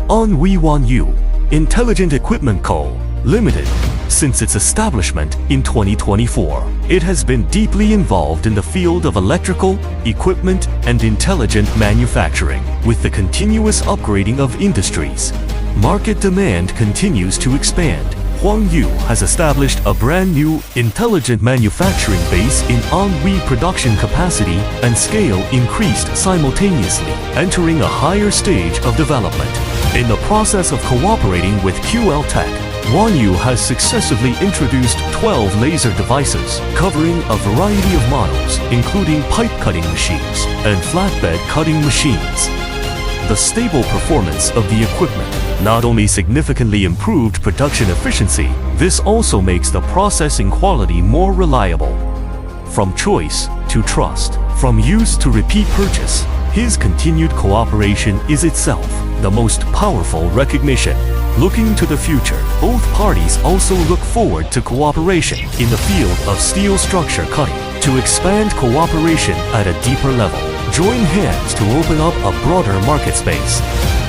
Anhui Huanyu, Intelligent Equipment Co., Limited. Since its establishment in 2024, it has been deeply involved in the field of electrical, equipment, and intelligent manufacturing. With the continuous upgrading of industries, market demand continues to expand. Huanyu has established a brand new intelligent manufacturing base in Anhui. Production capacity and scale increased simultaneously, entering a higher stage of development. In the process of cooperating with QLTEK, Huanyu has successively introduced 12 laser devices covering a variety of models, including pipe cutting machines and flatbed cutting machines. The stable performance of the equipment not only significantly improved production efficiency, this also makes the processing quality more reliable. From choice to trust, from use to repeat purchase, his continued cooperation is itself the most powerful recognition. Looking to the future, both parties also look forward to cooperation in the field of steel structure cutting to expand cooperation at a deeper level. Join hands to open up a broader market space.